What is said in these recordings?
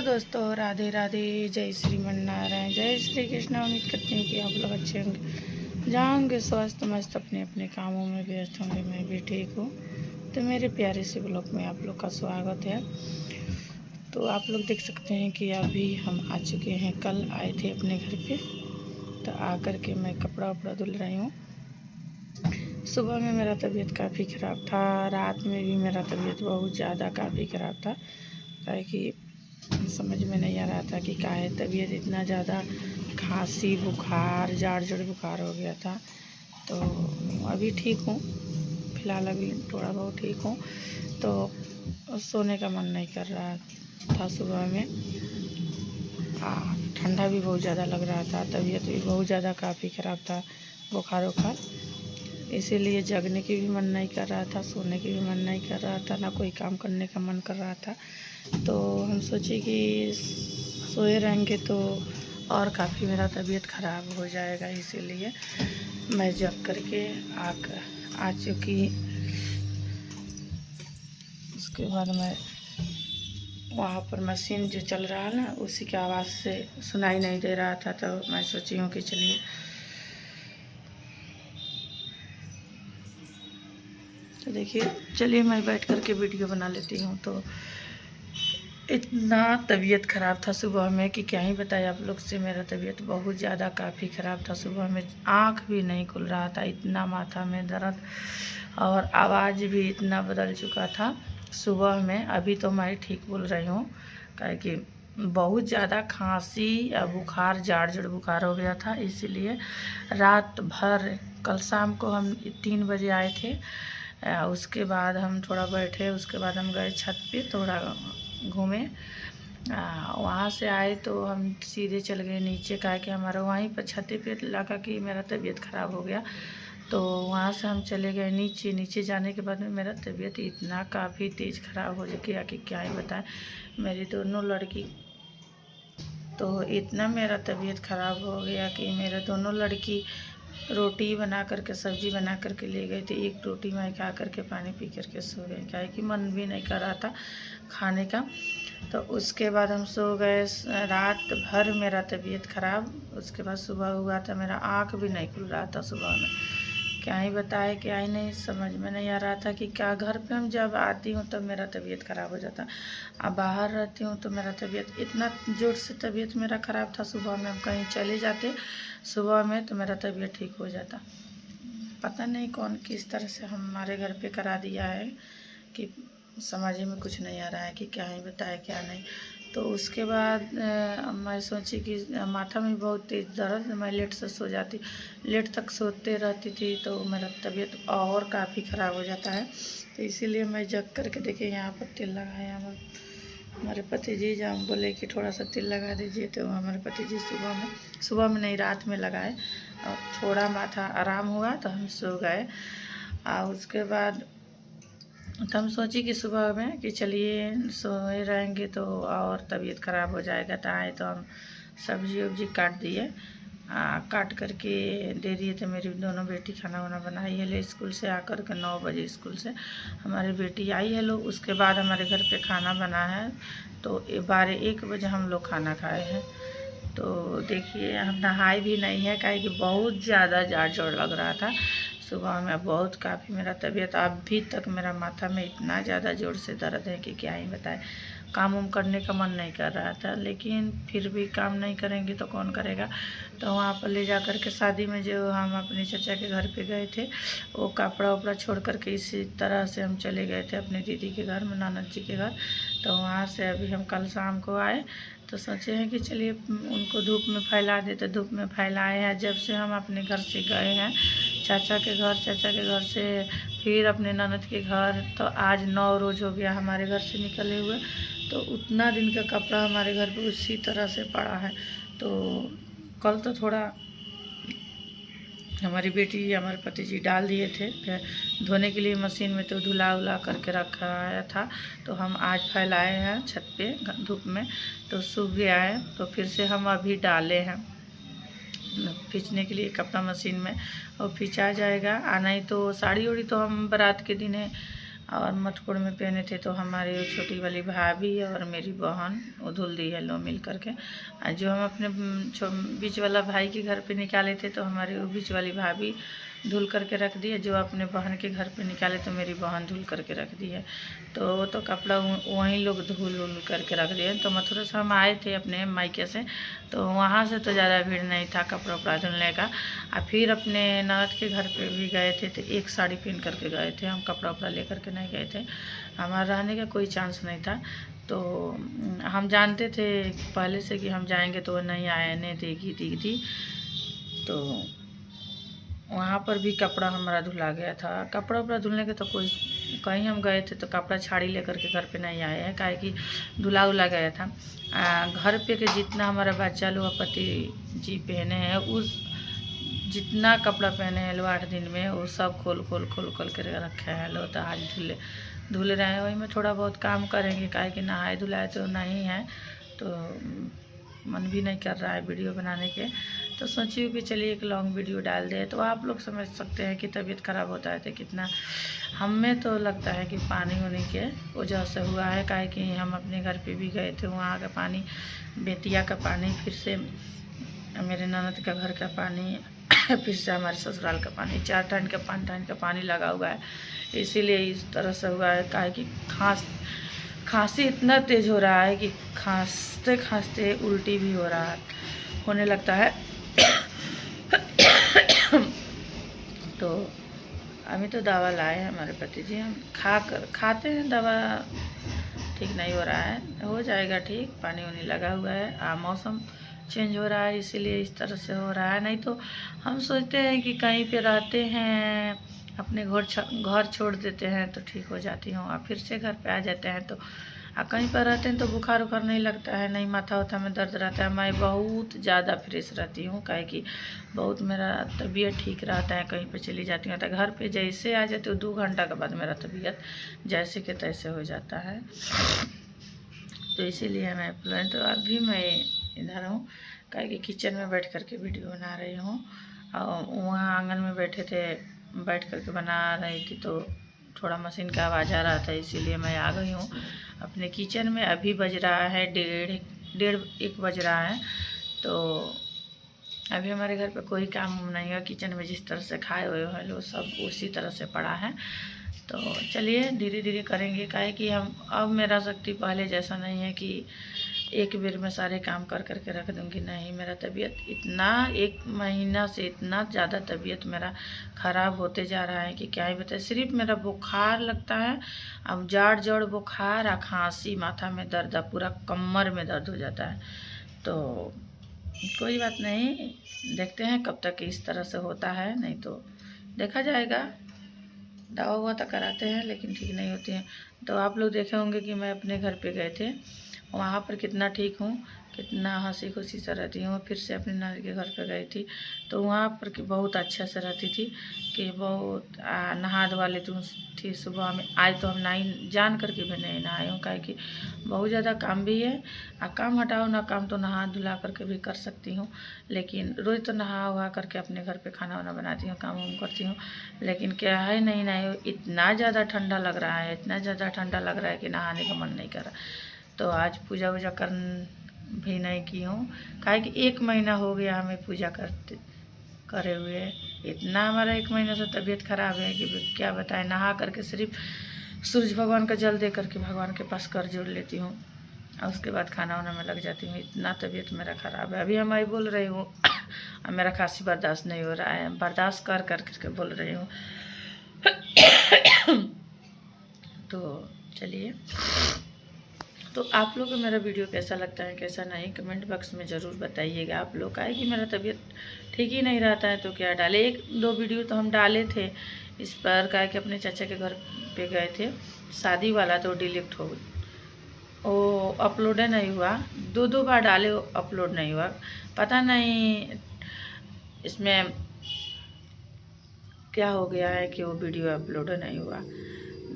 दोस्तों, राधे राधे, जय श्रीमन नारायण, जय श्री कृष्ण। उम्मीद करती हूँ कि आप लोग अच्छे होंगे, जाओगे स्वस्थ मस्त अपने अपने कामों में व्यस्त होंगे। मैं भी ठीक हूँ। तो मेरे प्यारे से ब्लॉग में आप लोग का स्वागत है। तो आप लोग देख सकते हैं कि अभी हम आ चुके हैं। कल आए थे अपने घर पे, तो आ कर के मैं कपड़ा वपड़ा धुल रही हूँ। सुबह में मेरा तबीयत काफ़ी ख़राब था, रात में भी मेरा तबीयत बहुत ज़्यादा काफ़ी ख़राब था। काहे कि समझ में नहीं आ रहा था कि क्या है, तबीयत इतना ज़्यादा खांसी बुखार जाड़ जड़ बुखार हो गया था। तो अभी ठीक हूँ, फिलहाल अभी थोड़ा बहुत ठीक हूँ। तो सोने का मन नहीं कर रहा था सुबह में। ठंडा भी बहुत ज़्यादा लग रहा था, तबीयत भी बहुत ज़्यादा काफ़ी ख़राब था, बुखार वुखार। इसीलिए जगने की भी मन नहीं कर रहा था, सोने की भी मन नहीं कर रहा था, ना कोई काम करने का मन कर रहा था। तो हम सोचे कि सोए रहेंगे तो और काफ़ी मेरा तबीयत ख़राब हो जाएगा। इसीलिए मैं जग करके आ चुकी। उसके बाद मैं वहाँ पर मशीन जो चल रहा है ना, उसी की आवाज़ से सुनाई नहीं दे रहा था। तो मैं सोची हूँ कि चलिए तो देखिए, चलिए मैं बैठ कर के वीडियो बना लेती हूँ। तो इतना तबीयत ख़राब था सुबह में कि क्या ही बताया आप लोग से। मेरा तबीयत बहुत ज़्यादा काफ़ी ख़राब था। सुबह में आँख भी नहीं खुल रहा था, इतना माथा में दर्द, और आवाज़ भी इतना बदल चुका था सुबह में। अभी तो मैं ठीक बोल रही हूँ, काहे कि बहुत ज़्यादा खांसी या बुखार जाड़ जड़ बुखार हो गया था। इसीलिए रात भर, कल शाम को हम 3 बजे आए थे। उसके बाद हम थोड़ा बैठे, उसके बाद हम गए छत पे थोड़ा घूमे। वहाँ से आए तो हम सीधे चल गए नीचे, काहे कि हमारा वहीं पर छत पे लगा कि मेरा तबीयत ख़राब हो गया। तो वहाँ से हम चले गए नीचे। नीचे जाने के बाद में मेरा तबीयत इतना काफ़ी तेज़ ख़राब हो गया कि क्या ही बताएं। मेरी दोनों लड़की, तो इतना मेरा तबीयत ख़राब हो गया कि मेरे दोनों लड़की रोटी बना करके सब्ज़ी बना करके ले गए थे। एक रोटी मैं खा करके पानी पी करके सो गए, क्या है कि मन भी नहीं कर रहा था खाने का। तो उसके बाद हम सो गए। रात भर मेरा तबीयत ख़राब। उसके बाद सुबह हुआ था, मेरा आँख भी नहीं खुल रहा था सुबह में। क्या ही बताए, क्या ही नहीं समझ में नहीं आ रहा था कि क्या। घर पे हम जब आती हूँ तब मेरा तबीयत ख़राब हो जाता, अब बाहर रहती हूँ तो मेरा तबीयत इतना जोर से तबीयत मेरा ख़राब था। सुबह में हम कहीं चले जाते सुबह में तो मेरा तबीयत ठीक हो जाता। पता नहीं कौन किस तरह से हमारे घर पे करा दिया है कि समझ में कुछ नहीं आ रहा है कि क्या ही बताए क्या नहीं। तो उसके बाद मैं सोची कि माथा में बहुत तेज़ दर्द, मैं लेट से सो जाती, लेट तक सोते रहती थी तो मेरा तबीयत और काफ़ी ख़राब हो जाता है। तो इसीलिए मैं जग करके देखिए यहाँ पर तेल लगाया। हमारे पति जी जब बोले कि थोड़ा सा तेल लगा दीजिए, तो हमारे पति जी सुबह में नहीं, रात में लगाए और थोड़ा माथा आराम हुआ तो हम सो गए। और उसके बाद तो हम सोची कि सुबह में कि चलिए सोए रहेंगे तो और तबीयत ख़राब हो जाएगा। तो आए तो हम सब्जी वब्जी काट दिए, काट करके दे दिए थे। मेरी दोनों बेटी खाना वाना बनाई है, ले स्कूल से आकर के 9 बजे स्कूल से हमारी बेटी आई है लोग। उसके बाद हमारे घर पे खाना बना है तो 12-1 बजे हम लोग खाना खाए हैं। तो देखिए, हम नहाए भी नहीं है, काहे कि बहुत ज़्यादा जाड़ जड़ लग रहा था सुबह में। बहुत काफ़ी मेरा तबीयत अभी तक, मेरा माथा में इतना ज़्यादा ज़ोर से दर्द है कि क्या ही बताएं। काम उम करने का मन नहीं कर रहा था, लेकिन फिर भी काम नहीं करेंगे तो कौन करेगा। तो वहाँ पर ले जा कर के शादी में जो हम अपने चाचा के घर पे गए थे, वो कपड़ा वपड़ा छोड़ करके इसी तरह से हम चले गए थे अपने दीदी के घर में, ननद जी के घर। तो वहाँ से अभी हम कल शाम को आए तो सोचे हैं कि चलिए उनको धूप में फैला देते। धूप में फैलाए हैं। जब से हम अपने घर से गए हैं चाचा के घर से फिर अपने ननद के घर, तो आज 9 रोज़ हो गया हमारे घर से निकले हुए। तो उतना दिन का कपड़ा हमारे घर पे उसी तरह से पड़ा है। तो कल तो थोड़ा हमारी बेटी हमारे पति जी डाल दिए थे धोने के लिए मशीन में, तो धुला उला करके रखा था। तो हम आज फैलाए हैं छत पे धूप में, तो सूख गया है। तो फिर से हम अभी डाले हैं खींचने के लिए कपड़ा मशीन में, और खींचा जाएगा। नहीं तो साड़ी उड़ी तो हम बारात के दिन और मटकुड़ में पहने थे तो हमारी छोटी वाली भाभी और मेरी बहन वो धुल दी है लो मिल करके। और जो हम अपने बीच वाला भाई के घर पे निकाले थे तो हमारी वो बीच वाली भाभी धुल करके रख दी है। जो अपने बहन के घर पे निकाले तो मेरी बहन धुल करके रख दी है। तो वो तो कपड़ा वहीं लोग धुल करके रख दिए। तो मथुरा से हम आए थे अपने मायके से, तो वहाँ से तो ज़्यादा भीड़ नहीं था कपड़ा उपड़ा धुलने का। और फिर अपने ननद के घर पे भी गए थे तो एक साड़ी पहन करके गए थे हम, कपड़ा उपड़ा ले करके नहीं गए थे। हमारा रहने का कोई चांस नहीं था। तो हम जानते थे पहले से कि हम जाएंगे तो वो नहीं आने देगी दीदी। तो वहाँ पर भी कपड़ा हमारा धुला गया था। कपड़ा उपड़ा धुलने के तो कोई कहीं हम गए थे तो कपड़ा छाड़ी लेकर के घर पे नहीं आए हैं, काहे कि धुला उला गया था। घर पे के जितना हमारा बच्चा लोग पति जी पहने हैं उस जितना कपड़ा पहने हैं लो 8 दिन में वो सब खोल कर रखे हैं लो। तो आज धुल रहे हैं, वही में थोड़ा बहुत काम करेंगे, काहे कि नहाए धुलाए तो नहीं है तो मन भी नहीं कर रहा है वीडियो बनाने के। तो सोचिए कि चलिए एक लॉन्ग वीडियो डाल दे। तो आप लोग समझ सकते हैं कि तबीयत ख़राब होता है तो कितना हमें तो लगता है कि पानी होने के वजह से हुआ है। काहे कि हम अपने घर पे भी गए थे, वहाँ का पानी बेतिया का पानी, फिर से मेरे ननद का घर का पानी, फिर से हमारे ससुराल का पानी, 4 टाइम का 5 टाइम का पानी लगा हुआ है। इसीलिए इस तरह से हुआ है। काहे कि खांसी इतना तेज़ हो रहा है कि खांसते खांसते उल्टी भी हो रहा है, होने लगता है। तो अभी तो दवा लाए हैं हमारे पति जी, हम खाते हैं दवा, ठीक नहीं हो रहा है, हो जाएगा ठीक। पानी वानी लगा हुआ है, मौसम चेंज हो रहा है इसीलिए इस तरह से हो रहा है। नहीं तो हम सोचते हैं कि कहीं पे रहते हैं अपने घर छोड़ देते हैं तो ठीक हो जाती हूँ, और फिर से घर पे आ जाते हैं तो कहीं पर रहते हैं तो बुखार उखार नहीं लगता है, नहीं माथा उथा में दर्द रहता है। मैं बहुत ज़्यादा फ्रेश रहती हूँ, काहे कि बहुत मेरा तबीयत ठीक रहता है। कहीं पे चली जाती हूँ तो घर पे जैसे आ जाती हूँ 2 घंटा के बाद मेरा तबीयत जैसे के तैसे हो जाता है। तो इसीलिए मैं तो अभी मैं इधर हूँ, काहे कि किचन में बैठ करके वीडियो बना रही हूँ। और वहाँ आंगन में बैठे थे, बैठ करके बना रही थी तो थोड़ा मशीन का आवाज़ आ रहा था, इसीलिए मैं आ गई हूँ अपने किचन में। अभी बज रहा है 1:30 बज रहा है। तो अभी हमारे घर पे कोई काम नहीं है, किचन में जिस तरह से खाए हुए हैं लोग सब उसी तरह से पड़ा है। तो चलिए धीरे धीरे करेंगे, काहे कि हम अब मेरा शक्ति पहले जैसा नहीं है कि एक बेर में सारे काम कर करके रख दूंगी, नहीं। मेरा तबीयत इतना 1 महीना से इतना ज़्यादा तबीयत मेरा ख़राब होते जा रहा है कि क्या ही बताए। सिर्फ मेरा बुखार लगता है, अब जाड़ बुखार और खांसी, माथा में दर्द, पूरा कमर में दर्द हो जाता है। तो कोई बात नहीं, देखते हैं कब तक इस तरह से होता है, नहीं तो देखा जाएगा। दवा हुआ तो कराते हैं लेकिन ठीक नहीं होती हैं। तो आप लोग देखे होंगे कि मैं अपने घर पे गए थे, वहाँ पर कितना ठीक हूँ, कितना हंसी खुशी से रहती हूँ। फिर से अपने नानी के घर पे गई थी तो वहाँ पर बहुत अच्छा से रहती थी कि बहुत नहा धोवा लेती हूँ थी सुबह में। आज तो हम नहीं जान करके भी नहीं नहाई हूँ, काहे कि बहुत ज़्यादा काम भी है। काम हटाओ ना, काम तो नहा धुला करके भी कर सकती हूँ, लेकिन रोज़ तो नहा वहा करके अपने घर पे खाना वाना बनाती हूँ, काम वाम करती हूँ। लेकिन क्या है, नहीं इतना ज़्यादा ठंडा लग रहा है, इतना ज़्यादा ठंडा लग रहा है कि नहाने का मन नहीं कर रहा। तो आज पूजा वूजा भी नहीं की हूँ, काहे कि 1 महीना हो गया हमें पूजा करे हुए। इतना हमारा 1 महीना से तबीयत खराब है कि क्या बताएं। नहा करके सिर्फ सूरज भगवान का जल दे करके भगवान के पास कर जोड़ लेती हूँ और उसके बाद खाना वाना में लग जाती हूँ। इतना तबीयत मेरा ख़राब है। अभी हम आई बोल रही हूँ मेरा खांसी बर्दाश्त नहीं हो रहा है, बर्दाश्त कर करके बोल रही हूँ। तो चलिए, तो आप लोग को मेरा वीडियो कैसा लगता है कैसा नहीं, कमेंट बॉक्स में ज़रूर बताइएगा आप लोग। का कि मेरा तबीयत ठीक ही नहीं रहता है तो क्या डाले। 1-2 वीडियो तो हम डाले थे इस पर, का कि अपने चाचा के घर पे गए थे शादी वाला, तो डिलीट हो गई, वो अपलोड नहीं हुआ। 2 बार डाले, अपलोड नहीं हुआ, पता नहीं इसमें क्या हो गया है कि वो वीडियो अपलोड नहीं हुआ।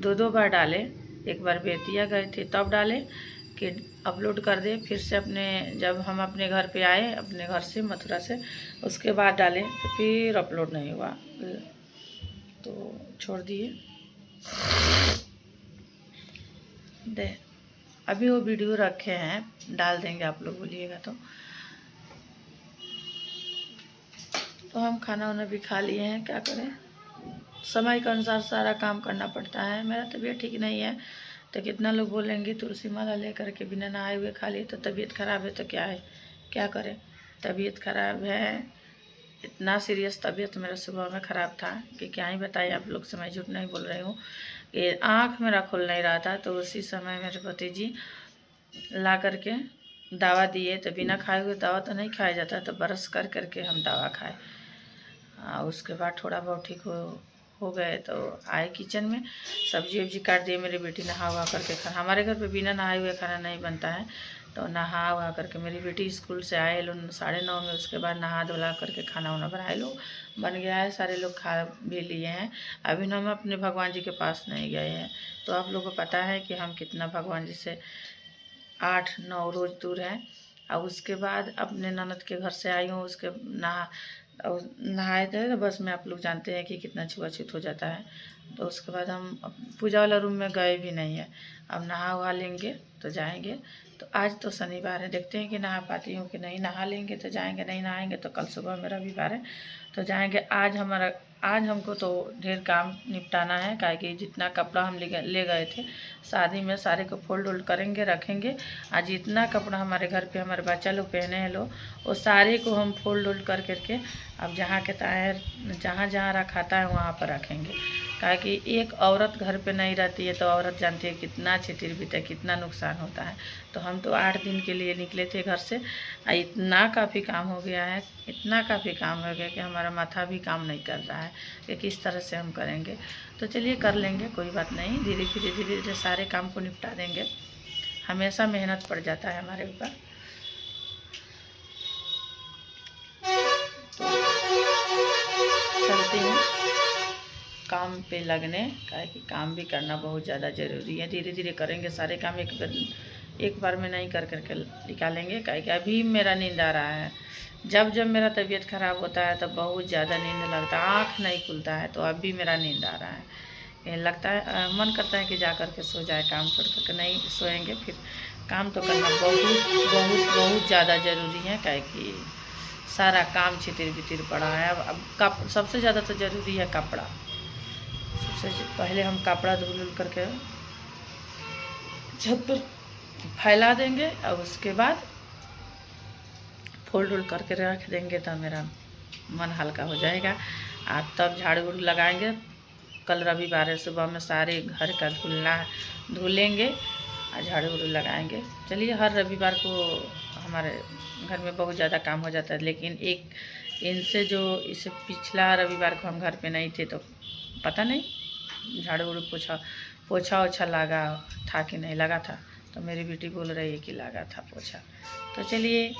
2 बार डाले, एक बार बेतिया गए थे तब डाले कि अपलोड कर दे, फिर से जब हम अपने घर पे आए अपने घर से मथुरा से, उसके बाद डाले तो फिर अपलोड नहीं हुआ, तो छोड़ दिए। दे अभी वो वीडियो रखे हैं, डाल देंगे आप लोग बोलिएगा तो हम खाना वाना भी खा लिए हैं। क्या करें, समय के अनुसार सारा काम करना पड़ता है। मेरा तबीयत ठीक नहीं है तो कितना लोग बोलेंगे तुलसी माला लेकर के बिना नहाए हुए खा लिए तो तबीयत ख़राब है, तो क्या है, क्या करें। तबीयत ख़राब है, इतना सीरियस तबीयत मेरा सुबह में ख़राब था कि क्या ही बताइए आप लोग से, मैं झूठ नहीं बोल रही हूँ। कि आँख मेरा खुल नहीं रहा था, तो उसी समय मेरे पति जी ला करके दवा दिए। तो बिना खाए हुए दवा तो नहीं खाया जाता, तो बरस कर करके हम दवा खाए। उसके बाद थोड़ा बहुत ठीक हो गए तो आए किचन में, सब्जी वब्जी काट दिए। मेरी बेटी नहा हुआ करके खाना, हमारे घर पे बिना नहाए हुए खाना नहीं बनता है, तो नहा हुआ करके मेरी बेटी स्कूल से आए लो 9:30 में, उसके बाद नहा धुला करके खाना वाना बनाए लो, बन गया है, सारे लोग खा भी लिए हैं। अभी ना हम अपने भगवान जी के पास नहीं गए हैं। तो आप लोगों को पता है कि हम कितना भगवान जी से 8-9 रोज़ दूर हैं। और उसके बाद अपने ननद के घर से आई हूँ, उसके नहाए थे, तो बस में आप लोग जानते हैं कि कितना छुआछूत हो जाता है। तो उसके बाद हम पूजा वाला रूम में गए भी नहीं है। अब नहा वहा लेंगे तो जाएंगे। तो आज तो शनिवार है, देखते हैं कि नहा पाती हूँ कि नहीं। नहा लेंगे तो जाएंगे, नहीं नहाएंगे तो कल सुबह मेरा रविवार है तो जाएंगे। आज हमको तो ढेर काम निपटाना है, काहे कि जितना कपड़ा हम ले गए थे शादी में, सारे को फोल्ड करेंगे, रखेंगे। आज जितना कपड़ा हमारे घर पे हमारे बच्चा लोग पहने हैं लोग, वो सारे को हम फोल्ड कर करके अब जहाँ के तार जहाँ रखाता है वहाँ पर रखेंगे। काहे कि एक औरत घर पे नहीं रहती है तो औरत जानती है कितना छितिर बीता, कितना नुकसान होता है। तो हम तो 8 दिन के लिए निकले थे घर से, इतना काफ़ी काम हो गया है, इतना काफ़ी काम हो गया कि हमारा माथा भी काम नहीं कर रहा है कि किस तरह से हम करेंगे। तो चलिए कर लेंगे, कोई बात नहीं, धीरे धीरे सारे काम को निपटा देंगे। हमेशा मेहनत पड़ जाता है हमारे ऊपर। चलती हूँ काम पे लगने, काहे कि काम भी करना बहुत ज़्यादा ज़रूरी है। धीरे धीरे करेंगे सारे काम, एक बार में नहीं कर करके निकालेंगे। काहे कि अभी मेरा नींद आ रहा है। जब मेरा तबीयत ख़राब होता है तब बहुत ज़्यादा नींद लगता है, आँख नहीं खुलता है। तो अभी मेरा नींद आ रहा है, लगता है मन करता है कि जा कर के सो जाए, काम छोड़ करके नहीं सोएंगे। फिर काम तो करना बहुत बहुत बहुत ज़्यादा ज़रूरी है, काहे कि सारा काम छितिर बितिर पड़ा है। अब सबसे ज़्यादा तो ज़रूरी है कपड़ा। सबसे पहले हम कपड़ा धुल करके छत पर फैला देंगे और उसके बाद फोल्ड करके रख देंगे, तो मेरा मन हल्का हो जाएगा। आज तब झाड़ू उड़ू लगाएंगे। कल रविवार है, सुबह में सारे घर का धुलेंगे और झाड़ू उड़ू लगाएंगे। चलिए, हर रविवार को हमारे घर में बहुत ज़्यादा काम हो जाता है, लेकिन इससे पिछला रविवार को हम घर पे नहीं थे तो पता नहीं झाड़ू उड़ू पोछा ओछा लगा था कि नहीं लगा था। तो मेरी बेटी बोल रही है कि लगा था पोछा। तो चलिए,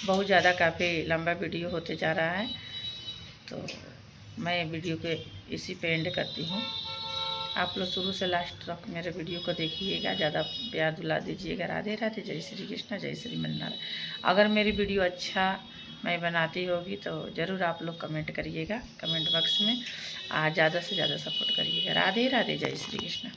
बहुत ज़्यादा काफ़ी लंबा वीडियो होते जा रहा है, तो मैं वीडियो के इसी पे एंड करती हूँ। आप लोग शुरू से लास्ट तक मेरे वीडियो को देखिएगा, ज़्यादा प्यार दुला दीजिएगा। राधे राधे, जय श्री कृष्ण, जय श्री मन्नारायण। अगर मेरी वीडियो अच्छा मैं बनाती होगी तो ज़रूर आप लोग कमेंट करिएगा, कमेंट बॉक्स में ज़्यादा से ज़्यादा सपोर्ट करिएगा। राधे राधे, जय श्री कृष्ण।